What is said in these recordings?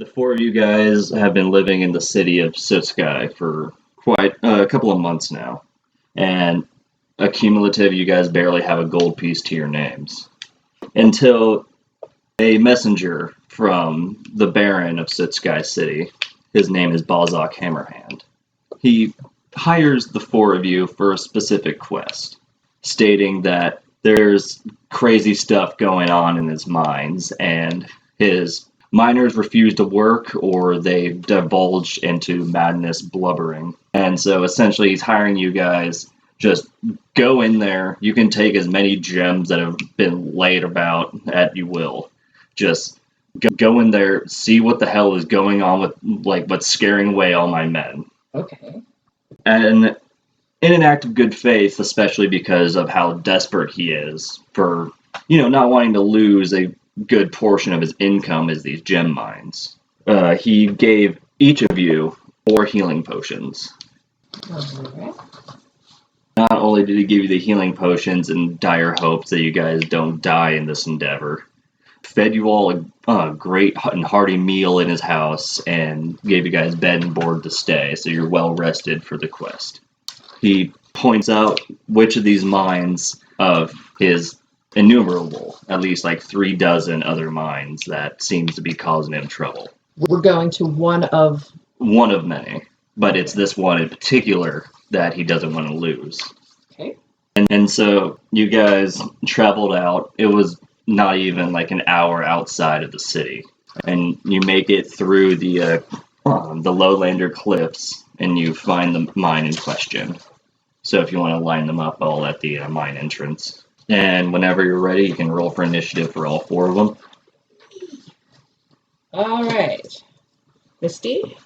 The four of you guys have been living in the city of Sutsukai for quite a couple of months now, and accumulative, you guys barely have a gold piece to your names. Until a messenger from the Baron of Sutsukai City, his name is Balzac Hammerhand. He hires the four of you for a specific quest, stating that there's crazy stuff going on in his mines, and his miners refuse to work or they divulge into madness blubbering. And so essentially he's hiring you guys, just go in there. You can take as many gems that have been laid about at you will. Just go in there, see what the hell is going on with, like, what's scaring away all my men. Okay. And in an act of good faith, especially because of how desperate he is for, not wanting to lose a good portion of his income is these gem mines. He gave each of you 4 healing potions. Okay. Not only did he give you the healing potions in dire hopes that you guys don't die in this endeavor, fed you all a great and hearty meal in his house and gave you guys bed and board to stay, so you're well rested for the quest. He points out which of these mines of his innumerable, at least like 3 dozen other mines that seems to be causing him trouble. We're going to one of many, but it's this one in particular that he doesn't want to lose. Okay. And so you guys traveled out. It was not even like an hour outside of the city, and you make it through the lowlander cliffs, and you find the mine in question. So if you want to line them up all at the mine entrance. And whenever you're ready, you can roll for initiative for all 4 of them. All right. Misty.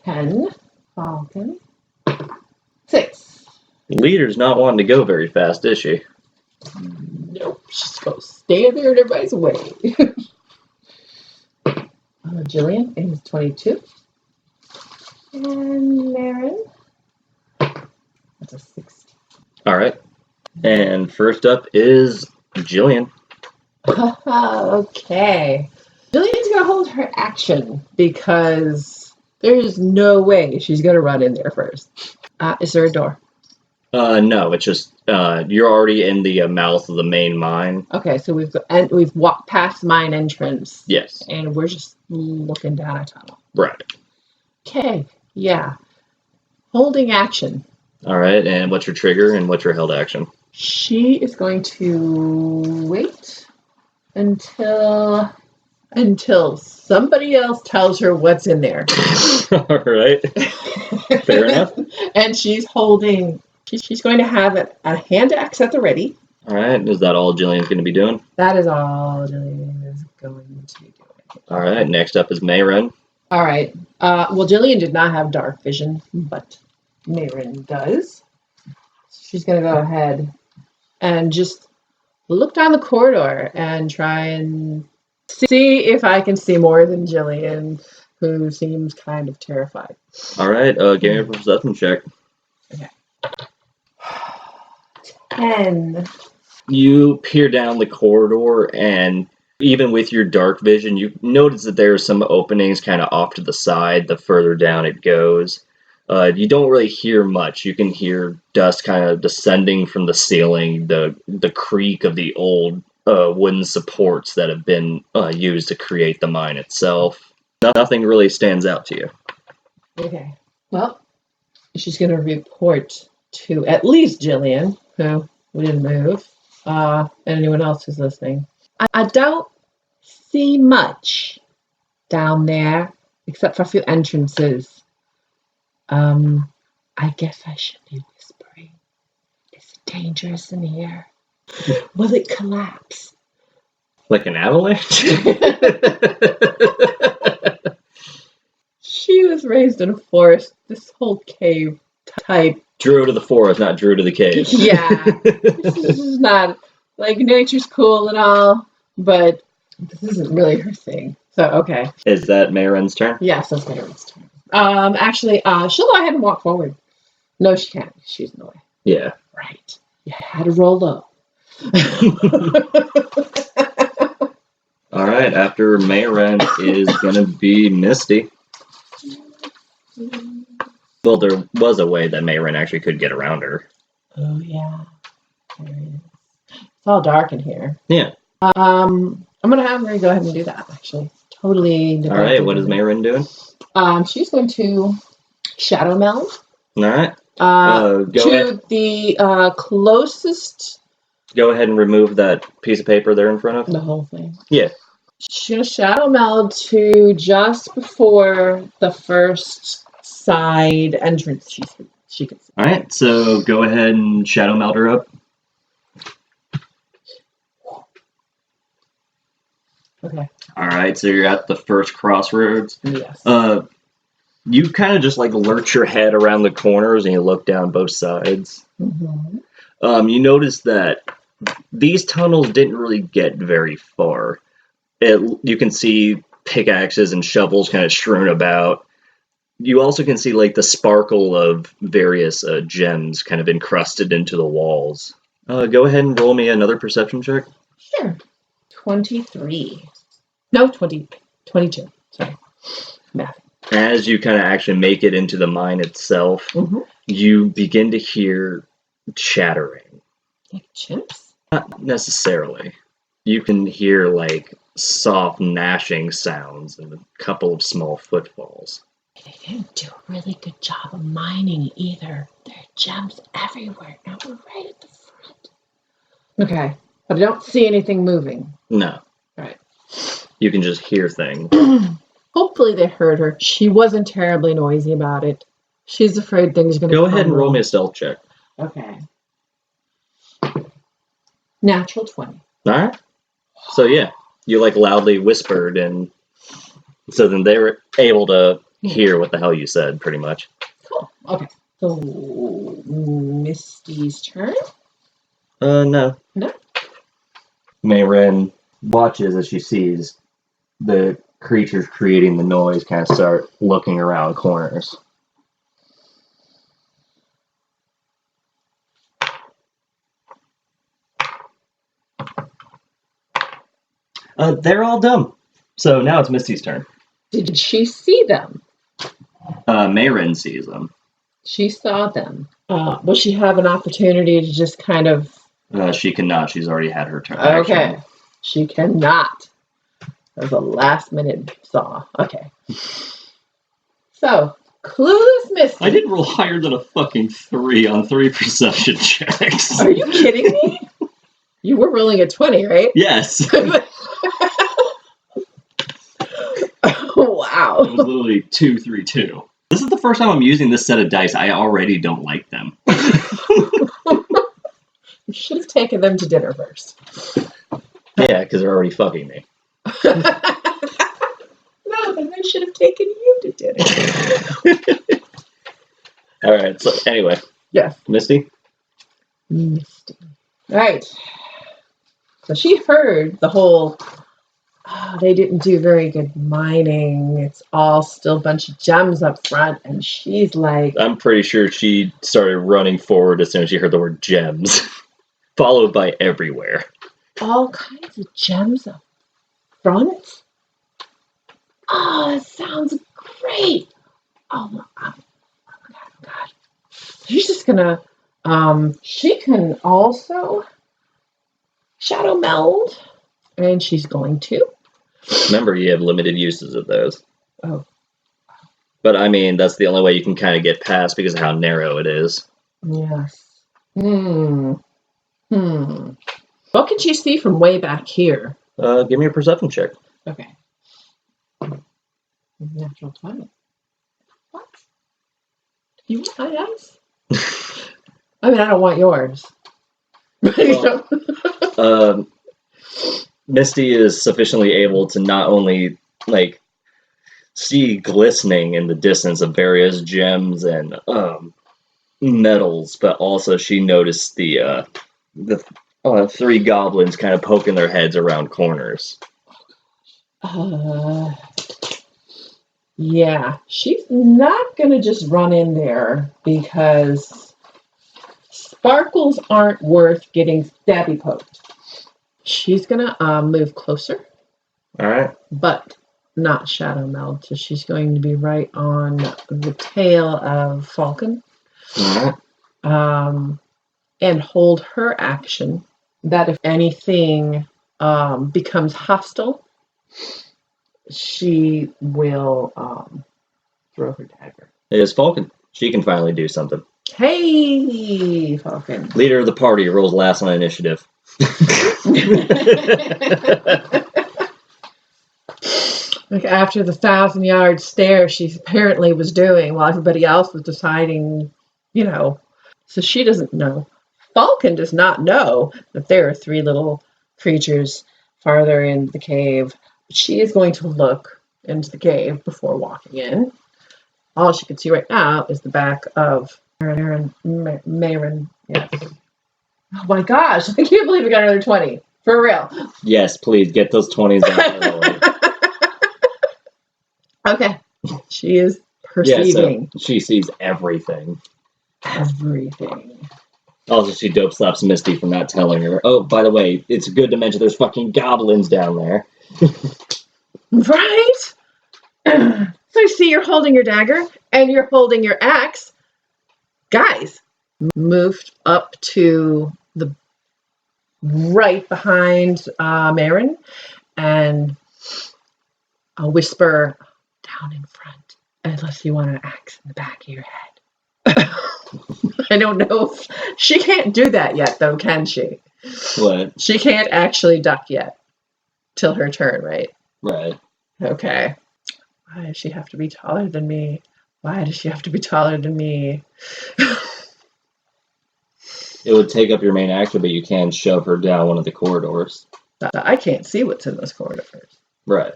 10. Falcon. 6. Leader's not wanting to go very fast, is she? Nope. She's going to stand there in everybody's way. Jillian is 22. And Marin. That's a 16. All right. And first up is Jillian. Okay. Jillian's going to hold her action because there's no way she's going to run in there first. Is there a door? No, it's just you're already in the mouth of the main mine. Okay, so we've walked past mine entrance. Yes. And we're just looking down a tunnel. Right. Okay, yeah. Holding action. All right, and what's your trigger and what's your held action? She is going to wait until somebody else tells her what's in there. All right. Fair enough. And she's going to have a hand axe at the ready. All right. Is that all Jillian's going to be doing? That is all Jillian is going to be doing. All right. Next up is Mayren. All right. Well, Jillian did not have dark vision, but Mayren does. She's going to go ahead and just look down the corridor and try and see if I can see more than Jillian, who seems kind of terrified. All right. Give me a perception check. Okay. 10. You peer down the corridor, and even with your dark vision, you notice that there are some openings kind of off to the side the further down it goes. You don't really hear much. You can hear dust kind of descending from the ceiling, the creak of the old wooden supports that have been used to create the mine itself. Nothing really stands out to you. Okay. Well, she's going to report to at least Jillian, who didn't move, and anyone else who's listening. I don't see much down there, except for a few entrances. I guess I should be whispering. Is it dangerous in here? Will it collapse? Like an avalanche? She was raised in a forest. This whole cave type. Drew to the forest, not Drew to the cave. Yeah. This is not, like, nature's cool and all, but this isn't really her thing. So, okay. Is that Mayren's turn? Yes, that's Mayren's turn. Actually, she'll go ahead and walk forward. No, she can't. She's in the way. Yeah. Right. You had to roll low. All right. after Mayren is gonna be Misty. Well, there was a way that Mayren actually could get around her. Oh yeah, there it is. It's all dark in here. Yeah. I'm gonna have Mary go ahead and do that. Actually, totally. All right. What is Mayren doing? She's going to shadow meld. All right. Go to ahead. The closest. Go ahead and remove that piece of paper there in front of. The whole thing. Yeah. She's gonna shadow meld to just before the first side entrance she can see. All right. So go ahead and shadow meld her up. Okay. All right. So you're at the first crossroads. Yes. You kind of just like lurch your head around the corners and you look down both sides. Mm-hmm. You notice that these tunnels didn't really get very far. You can see pickaxes and shovels kind of strewn about. You also can see like the sparkle of various gems kind of encrusted into the walls. Go ahead and roll me another perception check. Sure. 23. No, 22. Sorry. Math. As you kind of actually make it into the mine itself, you begin to hear chattering. Like chimps? Not necessarily. You can hear like soft gnashing sounds and a couple of small footfalls. They didn't do a really good job of mining either. There are gems everywhere. Now we're right at the front. Okay, but I don't see anything moving. No. Right. You can just hear things. Hopefully they heard her. She wasn't terribly noisy about it. She's afraid things are going to Go ahead and roll me a stealth check. Okay. Natural 20. All right. So yeah, you like loudly whispered, and so then they were able to hear what the hell you said, pretty much. Cool. Okay. So Misty's turn. No. No. Mayren watches as she sees the creatures creating the noise kind of start looking around corners. They're all dumb. So now it's Misty's turn. Did she see them? Mayren sees them. She saw them. Will she have an opportunity to just kind of... She cannot. She's already had her turn. Okay. Action. She cannot. That was a last minute saw. Okay. So, clueless Misty. I didn't roll higher than a fucking 3 on 3 perception checks. Are you kidding me? You were rolling a 20, right? Yes. Oh, wow. It was literally 2, 3, 2. This is the first time I'm using this set of dice. I already don't like them. You should have taken them to dinner first. Yeah, because they're already fucking me. No, then they should have taken you to dinner. All right. So anyway. Yes. Misty? Misty. All right. So she heard the whole, they didn't do very good mining. It's all still a bunch of gems up front. And she's like... I'm pretty sure she started running forward as soon as she heard the word gems. Followed by everywhere. All kinds of gems up front? Oh, it sounds great. Oh my God. She's just gonna, she can also shadow meld, and she's going to. Remember, you have limited uses of those. Oh. But I mean, that's the only way you can kind of get past because of how narrow it is. Yes. What can she see from way back here? Give me a perception check. Okay. Natural 20. What? You want my dice? I mean, I don't want yours. Well, Misty is sufficiently able to not only like see glistening in the distance of various gems and metals, but also she noticed the 3 goblins kind of poking their heads around corners. Yeah, she's not gonna just run in there because sparkles aren't worth getting stabby poked. She's gonna move closer. All right. but not shadow meld. So she's going to be right on the tail of Falcon. All right. And hold her action that if anything becomes hostile, she will throw her dagger. It is Falcon. She can finally do something. Hey, Falcon. Leader of the party rolls last on initiative. Like after the 1,000-yard stare she apparently was doing while everybody else was deciding, So she doesn't know. Falcon does not know that there are 3 little creatures farther in the cave. She is going to look into the cave before walking in. All she can see right now is the back of Mayrin. Yes. Oh my gosh, I can't believe we got another 20. For real. Yes, please, get those 20s down early. Okay. She is perceiving. Yeah, so she sees everything. Everything. Also, she dope slaps Misty for not telling her. Oh, by the way, it's good to mention there's fucking goblins down there. Right? So you see you're holding your dagger and you're holding your axe. Guys, moved up to the right behind Marin, and I'll whisper down in front, unless you want an axe in the back of your head. I don't know if she can't do that yet, though, can she? What? She can't actually duck yet till her turn, right? Right. Okay. Why does she have to be taller than me? Why does she have to be taller than me? It would take up your main action, but you can shove her down one of the corridors. I can't see what's in those corridors. Right.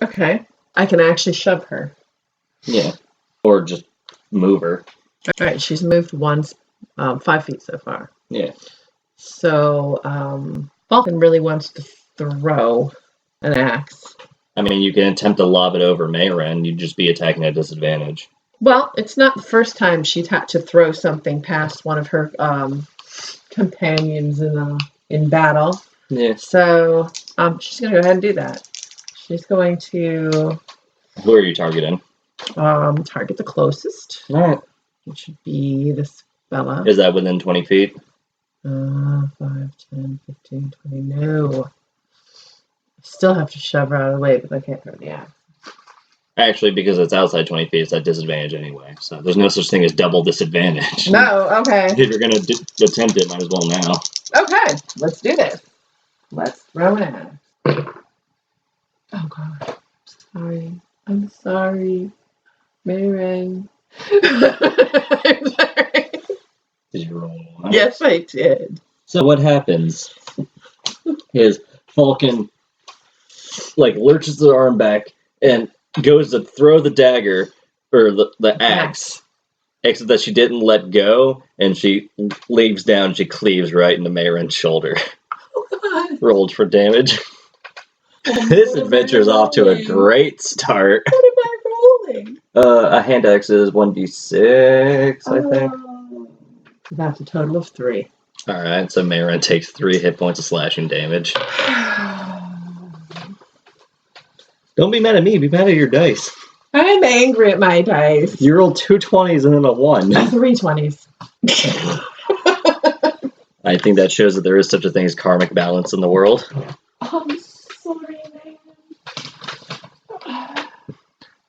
Okay. I can actually shove her. Yeah. Or just move her. All right. She's moved once, 5 feet so far. Yeah. So Falcon really wants to throw an axe. I mean, you can attempt to lob it over Mayren. You'd just be attacking at disadvantage. Well, it's not the first time she's had to throw something past one of her companions in battle. Yeah. So she's going to go ahead and do that. She's going to... Who are you targeting? Target the closest. All right. It should be this fella. Is that within 20 feet? 5, 10, 15, 20. No. Still have to shove her out of the way, but I can't throw the axe. Actually, because it's outside 20 feet, it's at disadvantage anyway. So there's no such thing as double disadvantage. No, okay. If you're going to attempt it, might as well now. Okay, let's do this. Let's throw an axe. Oh, God. I'm sorry. Mayrin. I'm sorry. Did you roll one? Yes, I did. So what happens is Falcon lurches the arm back and goes to throw the dagger or the axe, except that she didn't let go, and she leaves down. She cleaves right into Mayron's shoulder. Oh, God. Rolled for damage. This adventure is off to a great start. What am I rolling? A hand axe is 1d6, I think. That's a total of 3. All right, so Mayron takes 3 hit points of slashing damage. Don't be mad at me. Be mad at your dice. I'm angry at my dice. You rolled 2 20s and then a 1. 3 20s. I think that shows that there is such a thing as karmic balance in the world. I'm sorry, man.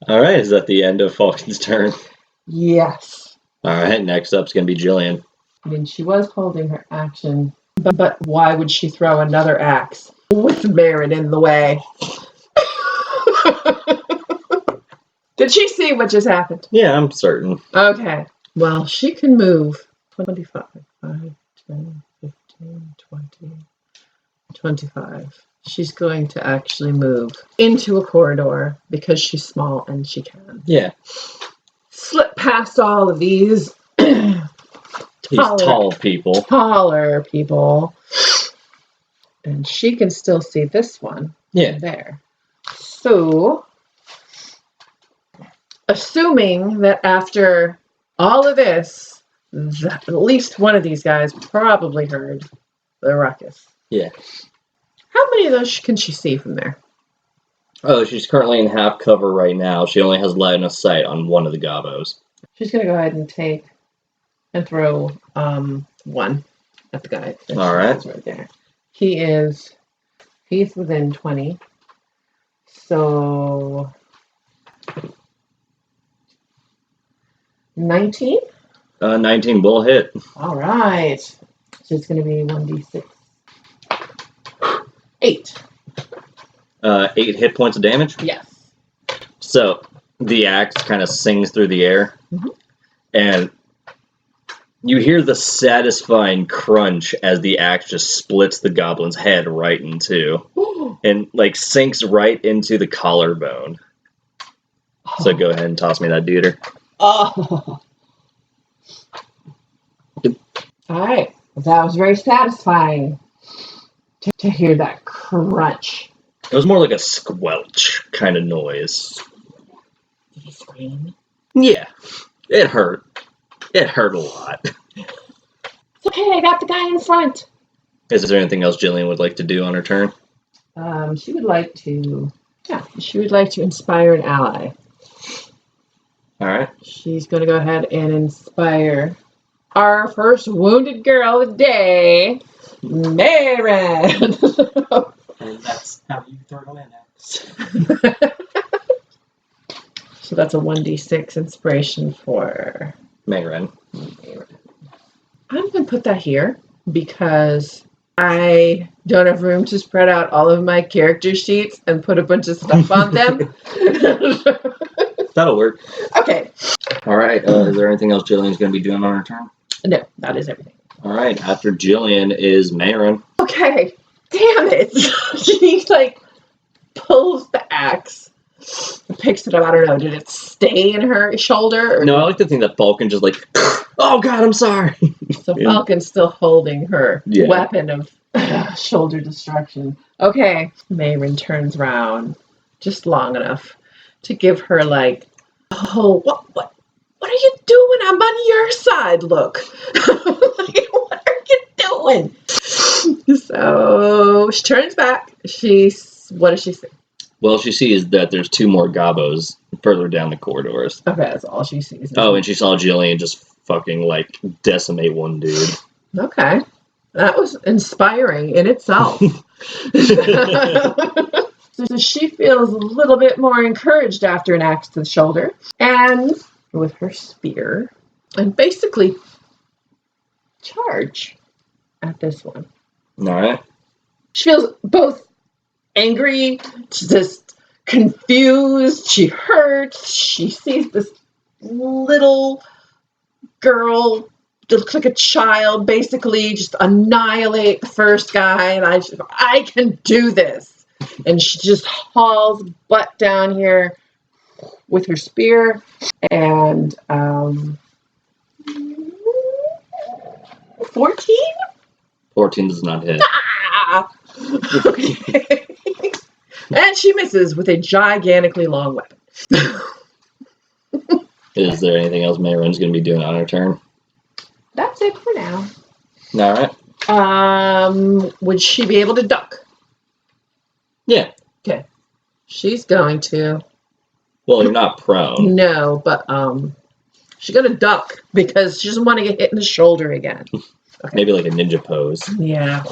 All right, is that the end of Falcon's turn? Yes. All right, next up is going to be Jillian. I mean, she was holding her action, but why would she throw another axe with Marin in the way? Did she see what just happened? Yeah, I'm certain. Okay. Well, she can move 25, 5, 10, 15, 20, 25. She's going to actually move into a corridor because she's small and she can. Yeah. Slip past all of these tall people. Taller people. And she can still see this one. Yeah. There. So, assuming that after all of this, at least one of these guys probably heard the ruckus. Yeah. How many of those can she see from there? Oh, she's currently in half cover right now. She only has line of sight on one of the gobos. She's going to go ahead and take and throw one at the guy. All right. Right there. He's within 20. So 19? 19 will hit. All right. So it's going to be 1d6. 8. 8 hit points of damage. Yes. So the axe kind of sings through the air, and you hear the satisfying crunch as the axe just splits the goblin's head right in two, and like sinks right into the collarbone. So go ahead and toss me that deuter. Oh. All right. That was very satisfying to hear that crunch. It was more like a squelch kind of noise. Did he scream? Yeah, it hurt. It hurt a lot. It's okay, I got the guy in front. Is there anything else Jillian would like to do on her turn? She would like to inspire an ally. All right. She's going to go ahead and inspire our first wounded girl of the day, Maren. And that's how you throw in it. So that's a 1d6 inspiration for Maren. I'm going to put that here because I don't have room to spread out all of my character sheets and put a bunch of stuff on them. That'll work. Okay. All right. Is there anything else Jillian's going to be doing on her turn? No, that is everything. All right. After Jillian is Maren. Okay. Damn it. She like pulls the axe and picks it up. I don't know. Did it stay in her shoulder? Or... No, I like to think that Falcon just like, oh God, I'm sorry. So Falcon's still holding her Yeah. weapon of shoulder destruction. Okay. Mayrin turns around just long enough to give her like, oh, what are you doing? I'm on your side. Look. Like, what are you doing? So she turns back. What does she say? Well, she sees that there's 2 more gobos further down the corridors. Okay, that's all she sees. Oh, and she saw Jillian just fucking like decimate one dude. Okay. That was inspiring in itself. So she feels a little bit more encouraged after an axe to the shoulder. And with her spear, and basically charge at this one. All right. She feels both angry, just confused, she hurts, she sees this little girl that looks like a child basically just annihilate the first guy, and I can do this. And she just hauls butt down here with her spear, and 14? 14 does not hit. Ah! Okay. And she misses with a gigantically long weapon. Is there anything else Maren's going to be doing on her turn? That's it for now. All right. Would she be able to duck? Yeah. Okay. She's going to. Well, you're not prone. No, but she's gonna duck because she doesn't want to get hit in the shoulder again. Okay. Maybe like a ninja pose. Yeah.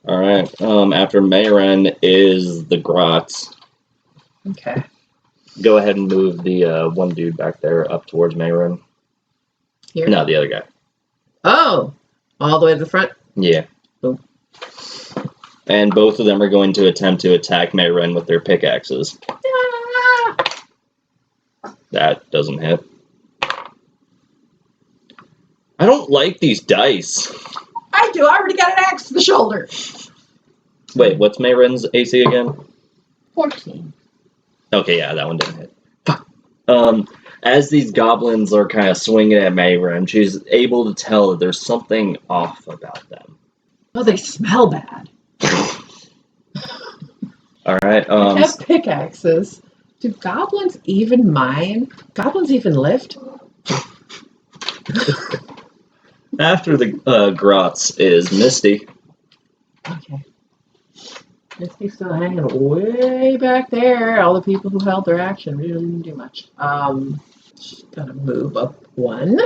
All right. After Maren is the Grots. Okay. Go ahead and move the one dude back there up towards Maren. Here. No, the other guy. Oh, all the way to the front. Yeah. Boom. And both of them are going to attempt to attack Maren with their pickaxes. Ah! That doesn't hit. I don't like these dice. I do. I already got an axe to the shoulder. Wait, what's Maren's AC again? 14. Okay, yeah, that one didn't hit. Fuck. As these goblins are kind of swinging at Maren, she's able to tell that there's something off about them. Oh, they smell bad. All right. They have pickaxes. Do goblins even mine? Goblins even lift? After the Grots is Misty. Okay. Misty's still hanging way back there. All the people who held their action really didn't do much. She's gonna move up 1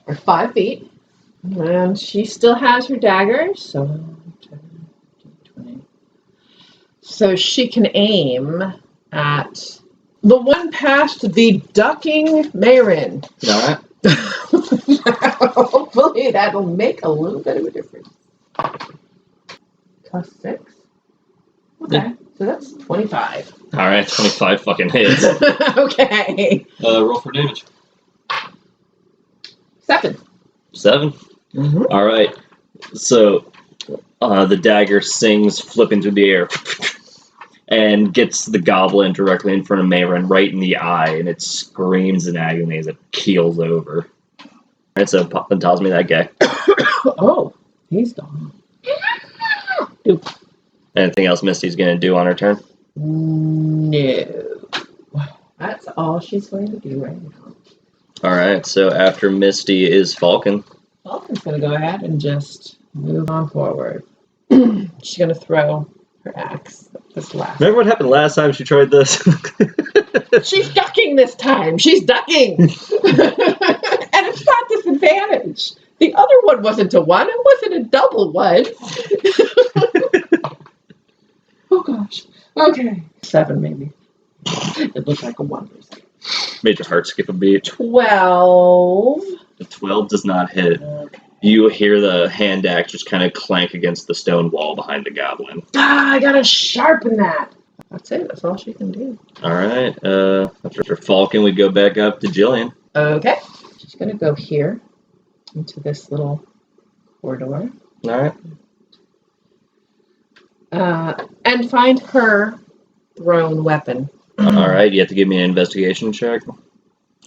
or 5 feet. And she still has her dagger, so 20. So she can aim at the one past the ducking Mayrin. Alright. Hopefully that'll make a little bit of a difference. +6. Okay, Yeah. so that's 25. Alright, 25 fucking hits. Okay. Roll for damage. 7. 7? Mm-hmm. Alright. So, the dagger sings, flipping through the air, and gets the goblin directly in front of Mayrin, right in the eye, and it screams in agony as it keels over. Alright, so it tells me that guy. Oh, he's gone. Anything else Misty's gonna do on her turn? No. That's all she's going to do right now. Alright, so after Misty is Falcon. Falcon's going to go ahead and just move on forward. She's going to throw her axe. This last. Remember what happened last time she tried this? She's ducking this time. She's ducking. And it's not disadvantage. The other one wasn't a 1. It wasn't a double 1. Oh, gosh. Okay. 7, maybe. It looked like a 1 for a second. Made your heart skip a beat. 12. The 12 does not hit. Okay. You hear the hand axe just kind of clank against the stone wall behind the goblin. I gotta sharpen that. That's it. That's all she can do. Alright, after Falcon, we go back up to Jillian. Okay. She's gonna go here into this little corridor. Alright. And find her thrown weapon. Alright, you have to give me an investigation check.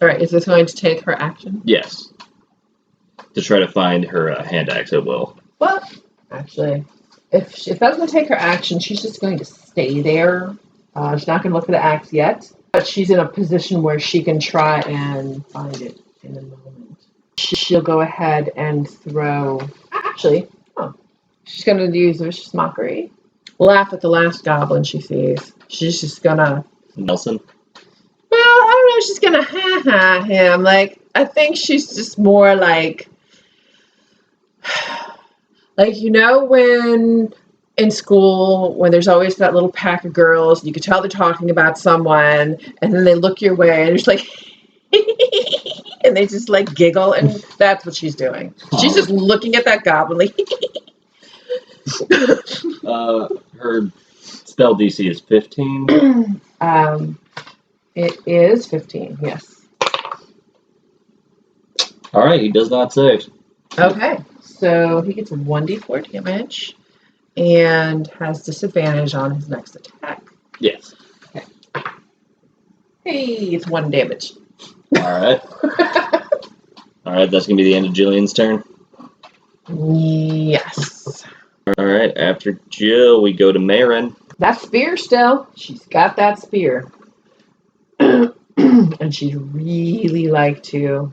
Alright, is this going to take her action? Yes. To try to find her hand axe, it will. Well, actually, if that's going to take her action, she's just going to stay there. She's not going to look for the axe yet, but she's in a position where she can try and find it in a moment. She'll go ahead and throw... Actually, she's going to use vicious mockery. Laugh at the last goblin she sees. She's just going to... Nelson? Well, I don't know. She's going to ha-ha him. Like, I think she's just more like... Like, you know, when in school, when there's always that little pack of girls, and you can tell they're talking about someone, and then they look your way, and it's like, and they just like giggle, and that's what she's doing. She's just looking at that goblin, like. Her spell DC is 15. It is 15, yes. All right, he does not save. Okay, so he gets 1d4 damage and has disadvantage on his next attack. Yes. Okay. Hey, it's 1 damage. All right. All right, that's going to be the end of Jillian's turn. Yes. All right, after Jill, we go to Mayrin. That spear still. She's got that spear. And she'd really like to...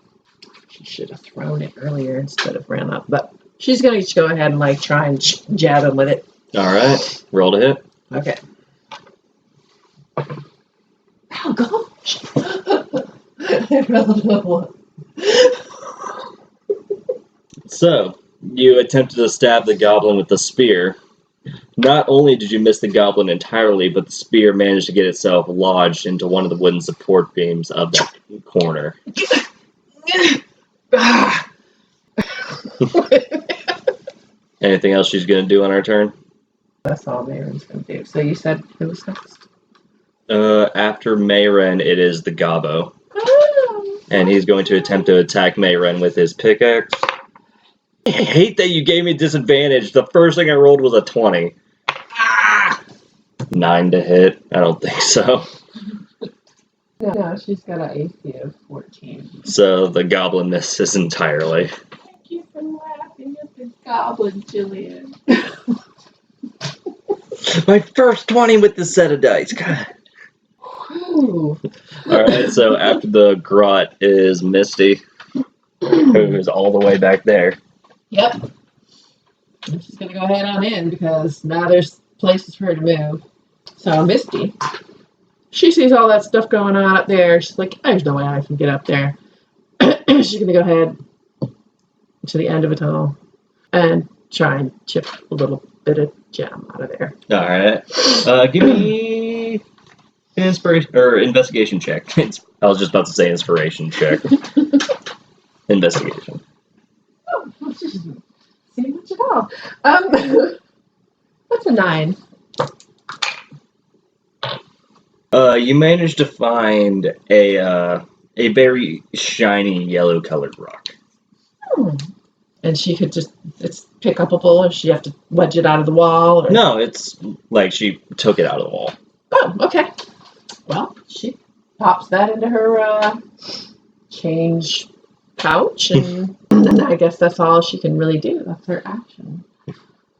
She should have thrown it earlier instead of ran up. But she's going to go ahead and like try and jab him with it. All right, roll to hit. Okay. Oh, gosh. I rolled a 1. So, you attempted to stab the goblin with the spear. Not only did you miss the goblin entirely, but the spear managed to get itself lodged into one of the wooden support beams of that corner. Anything else she's going to do on her turn? That's all Mayron's going to do. So you said who was next? After Mayren, it is the Gobbo. Oh. And he's going to attempt to attack Mayren with his pickaxe. I hate that you gave me disadvantage. The first thing I rolled was a 20. 9 to hit? I don't think so. No, she's got an AC of 14. So the goblin misses entirely. Thank you for laughing at this goblin, Jillian. My first 20 with the set of dice. God. Alright, so after the grot is Misty, who's all the way back there. Yep. I'm just going to go ahead on in because now there's places for her to move. So Misty, she sees all that stuff going on up there. She's like, there's no way I can get up there. She's going to go ahead to the end of a tunnel and try and chip a little bit of gem out of there. All right. Give me an inspiration or investigation check. I was just about to say inspiration check. Investigation. Oh, see what you know. That's a 9. You managed to find a very shiny yellow colored rock. And she could it's pick upable, or she have to wedge it out of the wall? Or? No, it's like she took it out of the wall. Oh, okay. Well, she pops that into her change pouch, and I guess that's all she can really do. That's her action.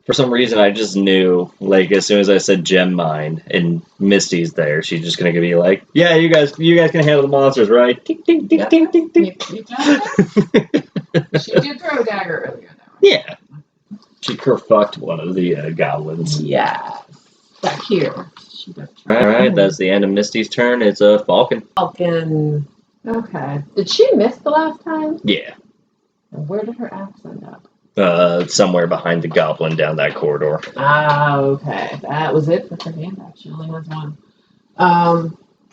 For some reason, I just knew, like, as soon as I said gem mine and Misty's there, she's just gonna be like, "Yeah, you guys can handle the monsters, right?" Ding, ding, ding, Yep. ding, ding, ding. You got it? She did throw a dagger earlier, though. Yeah. She kerfucked one of the goblins. Yeah. Back here. She does try. All right, that's the end of Misty's turn. It's a Falcon. Falcon. Okay. Did she miss the last time? Yeah. And where did her axe end up? Somewhere behind the goblin down that corridor. Ah, okay. That was it for her hand axe. She only has one.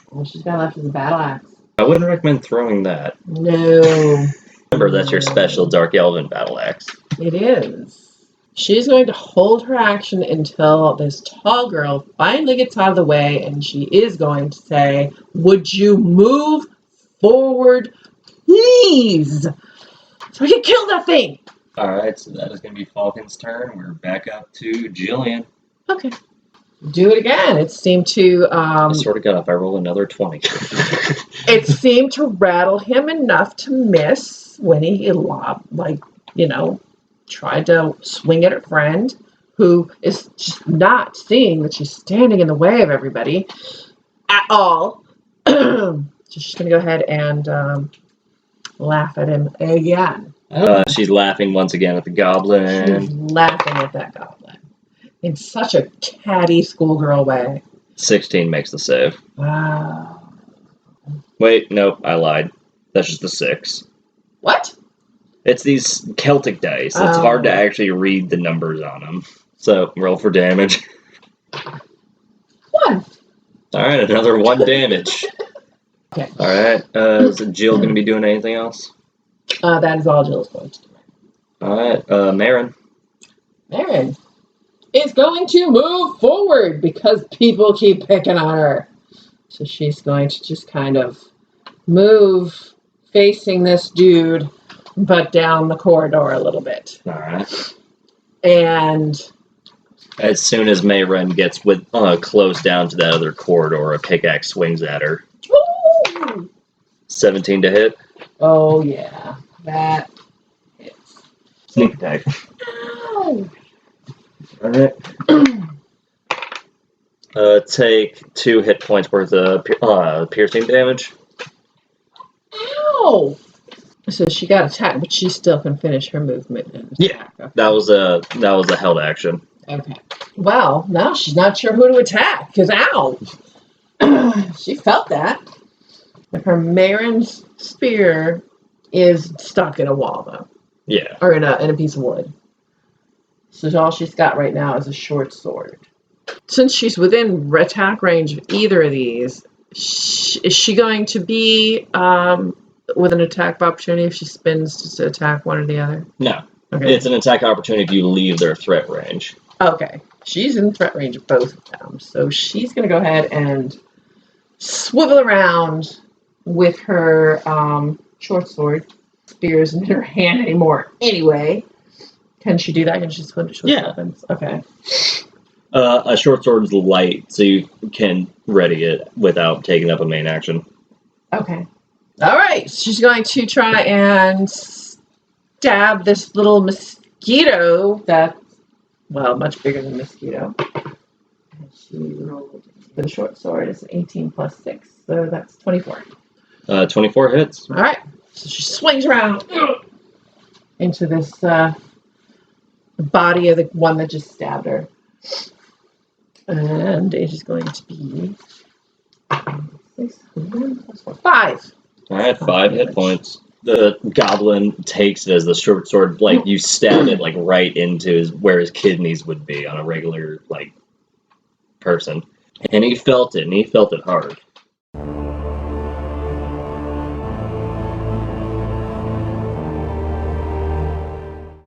What she's got left is a battle axe. I wouldn't recommend throwing that. No. Remember, that's your special Dark Elven battle axe. It is. She's going to hold her action until this tall girl finally gets out of the way, and she is going to say, "Would you move forward, please? So we can kill that thing." All right, so that is going to be Falcon's turn. We're back up to Jillian. Okay. Do it again. It seemed to I sort of got up. I rolled another 20. it seemed to rattle him enough to miss when he tried to swing at her friend, who is just not seeing that she's standing in the way of everybody at all. So she's going to go ahead and laugh at him again. She's laughing once again at the goblin. She's laughing at that goblin in such a catty schoolgirl way. 16 makes the save. Wow. Wait, nope, I lied. That's just the 6. What? It's these Celtic dice. It's hard to actually read the numbers on them. So, roll for damage. 1. Alright, another 1 damage. Okay. Alright, is Jill going to be doing anything else? That is all Jill is going to do. Alright, Marin. Marin is going to move forward because people keep picking on her. So she's going to just kind of move facing this dude, but down the corridor a little bit. Alright. And As soon as Marin gets close down to that other corridor, a pickaxe swings at her. woo! 17 to hit. Oh yeah, that hits. Sneak attack. Ow! Alright. Take 2 hit points worth of piercing damage. Ow! So she got attacked, but she still can finish her movement. And Yeah. okay. That was a held action. Okay. Well, now she's not sure who to attack, because ow! She felt that. Her Marin's spear is stuck in a wall, though. Yeah. Or in a piece of wood. So all she's got right now is a short sword. Since she's within attack range of either of these, is she going to be with an attack of opportunity if she spins to attack one or the other? No. Okay. It's an attack opportunity if you leave their threat range. Okay. She's in threat range of both of them. So she's going to go ahead and swivel around with her short sword. Spear isn't in her hand anymore anyway. Can she do that? Can she switch weapons? Okay. A short sword is light, so you can ready it without taking up a main action. Okay. All right. She's going to try and stab this little mosquito that's, well, much bigger than a mosquito. And she rolled for the short sword. It's 18 plus 6, so that's 24. 24 hits. All right. So she swings around into this body of the one that just stabbed her. And it is going to be 6, 1 plus 4, 5. Alright, 5 hit points. The goblin takes it as the short sword, like, you stab it, like, right into where his kidneys would be on a regular, like, person. And he felt it hard.